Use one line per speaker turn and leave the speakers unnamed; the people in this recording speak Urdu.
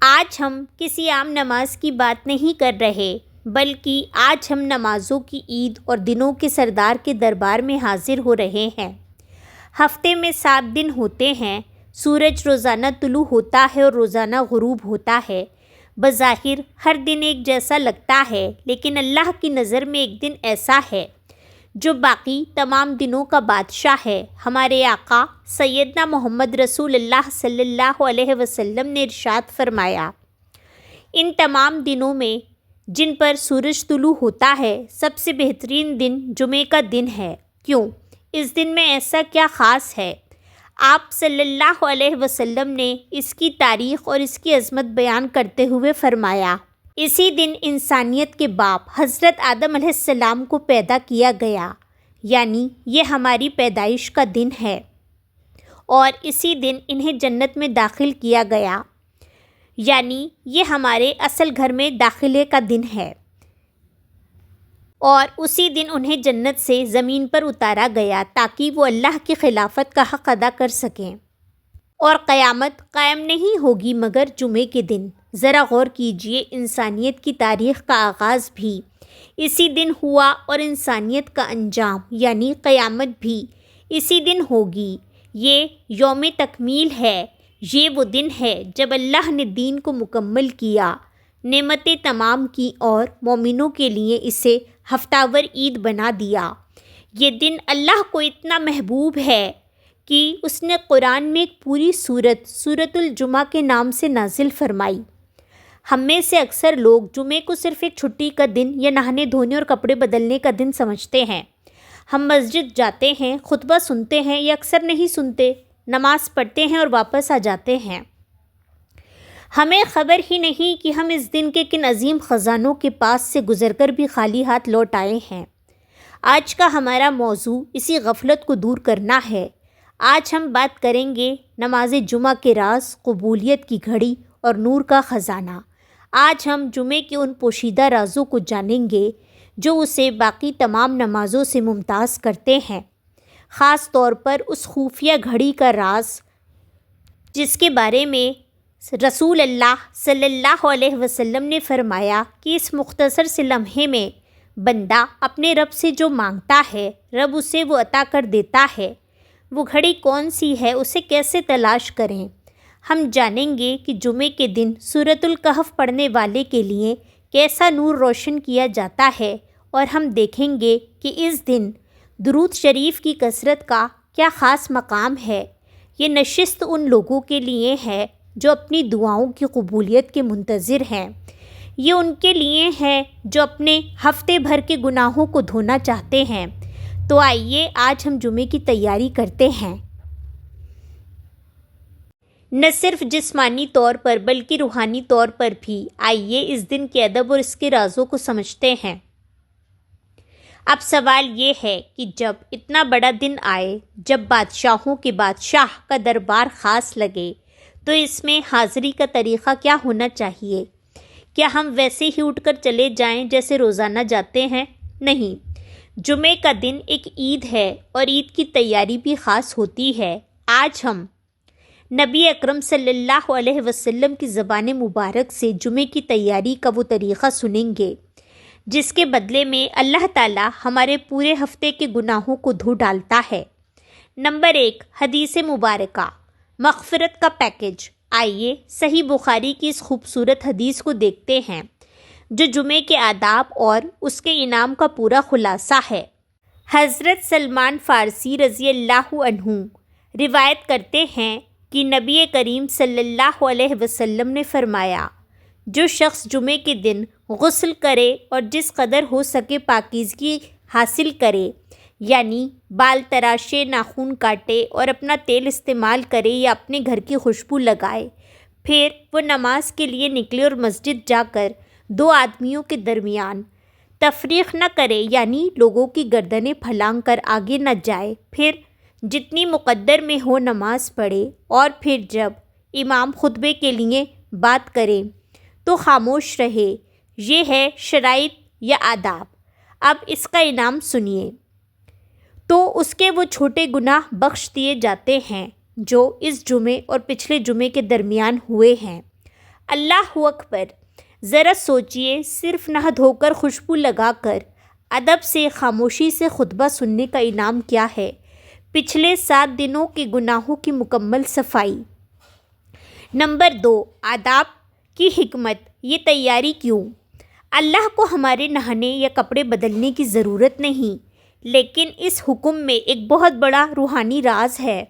آج ہم کسی عام نماز کی بات نہیں کر رہے، بلکہ آج ہم نمازوں کی عید اور دنوں کے سردار کے دربار میں حاضر ہو رہے ہیں۔ ہفتے میں 7 دن ہوتے ہیں۔ سورج روزانہ طلوع ہوتا ہے اور روزانہ غروب ہوتا ہے۔ بظاہر ہر دن ایک جیسا لگتا ہے، لیکن اللہ کی نظر میں ایک دن ایسا ہے جو باقی تمام دنوں کا بادشاہ ہے۔ ہمارے آقا سیدنا محمد رسول اللہ صلی اللہ علیہ وسلم نے ارشاد فرمایا، ان تمام دنوں میں جن پر سورج طلوع ہوتا ہے، سب سے بہترین دن جمعے کا دن ہے۔ کیوں؟ اس دن میں ایسا کیا خاص ہے؟ آپ صلی اللہ علیہ وسلم نے اس کی تاریخ اور اس کی عظمت بیان کرتے ہوئے فرمایا، اسی دن انسانیت کے باپ حضرت آدم علیہ السلام کو پیدا کیا گیا، یعنی یہ ہماری پیدائش کا دن ہے، اور اسی دن انہیں جنت میں داخل کیا گیا، یعنی یہ ہمارے اصل گھر میں داخلے کا دن ہے، اور اسی دن انہیں جنت سے زمین پر اتارا گیا تاکہ وہ اللہ کی خلافت کا حق ادا کر سکیں، اور قیامت قائم نہیں ہوگی مگر جمعے کے دن۔ ذرا غور کیجئے، انسانیت کی تاریخ کا آغاز بھی اسی دن ہوا اور انسانیت کا انجام یعنی قیامت بھی اسی دن ہوگی۔ یہ یوم تکمیل ہے، یہ وہ دن ہے جب اللہ نے دین کو مکمل کیا، نعمتیں تمام کی اور مومنوں کے لیے اسے ہفتہ ور عید بنا دیا۔ یہ دن اللہ کو اتنا محبوب ہے کہ اس نے قرآن میں ایک پوری سورۃ الجمعہ کے نام سے نازل فرمائی۔ ہم میں سے اکثر لوگ جمعے کو صرف ایک چھٹی کا دن یا نہانے دھونے اور کپڑے بدلنے کا دن سمجھتے ہیں۔ ہم مسجد جاتے ہیں، خطبہ سنتے ہیں یا اکثر نہیں سنتے، نماز پڑھتے ہیں اور واپس آ جاتے ہیں۔ ہمیں خبر ہی نہیں کہ ہم اس دن کے کن عظیم خزانوں کے پاس سے گزر کر بھی خالی ہاتھ لوٹ آئے ہیں۔ آج کا ہمارا موضوع اسی غفلت کو دور کرنا ہے۔ آج ہم بات کریں گے نماز جمعہ کے راز، قبولیت کی گھڑی اور نور کا خزانہ۔ آج ہم جمعے کے ان پوشیدہ رازوں کو جانیں گے جو اسے باقی تمام نمازوں سے ممتاز کرتے ہیں، خاص طور پر اس خفیہ گھڑی کا راز جس کے بارے میں رسول اللہ صلی اللہ علیہ وسلم نے فرمایا کہ اس مختصر سے لمحے میں بندہ اپنے رب سے جو مانگتا ہے، رب اسے وہ عطا کر دیتا ہے۔ وہ گھڑی کون سی ہے، اسے کیسے تلاش کریں؟ ہم جانیں گے کہ جمعے کے دن سورۃ الکہف پڑھنے والے کے لیے کیسا نور روشن کیا جاتا ہے، اور ہم دیکھیں گے کہ اس دن درود شریف کی کثرت کا کیا خاص مقام ہے۔ یہ نشست ان لوگوں کے لیے ہے جو اپنی دعاؤں کی قبولیت کے منتظر ہیں۔ یہ ان کے لیے ہے جو اپنے ہفتے بھر کے گناہوں کو دھونا چاہتے ہیں۔ تو آئیے آج ہم جمعے کی تیاری کرتے ہیں۔ نہ صرف جسمانی طور پر بلکہ روحانی طور پر بھی آئیے اس دن کے ادب اور اس کے رازوں کو سمجھتے ہیں۔ اب سوال یہ ہے کہ جب اتنا بڑا دن آئے، جب بادشاہوں کے بادشاہ کا دربار خاص لگے، تو اس میں حاضری کا طریقہ کیا ہونا چاہیے؟ کیا ہم ویسے ہی اٹھ کر چلے جائیں جیسے روزانہ جاتے ہیں؟ نہیں، جمعے کا دن ایک عید ہے اور عید کی تیاری بھی خاص ہوتی ہے۔ آج ہم نبی اکرم صلی اللہ علیہ وسلم کی زبان مبارک سے جمعے کی تیاری کا وہ طریقہ سنیں گے جس کے بدلے میں اللہ تعالیٰ ہمارے پورے ہفتے کے گناہوں کو دھو ڈالتا ہے۔ نمبر 1، حدیث مبارکہ، مغفرت کا پیکج۔ آئیے صحیح بخاری کی اس خوبصورت حدیث کو دیکھتے ہیں جو جمعے کے آداب اور اس کے انعام کا پورا خلاصہ ہے۔ حضرت سلمان فارسی رضی اللہ عنہ روایت کرتے ہیں کہ نبی کریم صلی اللہ علیہ وسلم نے فرمایا، جو شخص جمعے کے دن غسل کرے اور جس قدر ہو سکے پاکیزگی حاصل کرے، یعنی بال تراشے، ناخن کاٹے اور اپنا تیل استعمال کرے یا اپنے گھر کی خوشبو لگائے، پھر وہ نماز کے لیے نکلے اور مسجد جا کر 2 آدمیوں کے درمیان تفریق نہ کرے، یعنی لوگوں کی گردنیں پھلانگ کر آگے نہ جائے، پھر جتنی مقدر میں ہو نماز پڑھے، اور پھر جب امام خطبے کے لیے بات کرے تو خاموش رہے۔ یہ ہے شرائط یا آداب۔ اب اس کا انعام سنیے۔ تو اس کے وہ چھوٹے گناہ بخش دیے جاتے ہیں جو اس جمعے اور پچھلے جمعے کے درمیان ہوئے ہیں۔ اللہ اکبر! ذرا سوچئے، صرف نہا دھو کر خوشبو لگا کر ادب سے خاموشی سے خطبہ سننے کا انعام کیا ہے؟ پچھلے 7 دنوں کے گناہوں کی مکمل صفائی۔ نمبر 2، آداب کی حکمت۔ یہ تیاری کیوں؟ اللہ کو ہمارے نہانے یا کپڑے بدلنے کی ضرورت نہیں، لیکن اس حکم میں ایک بہت بڑا روحانی راز ہے۔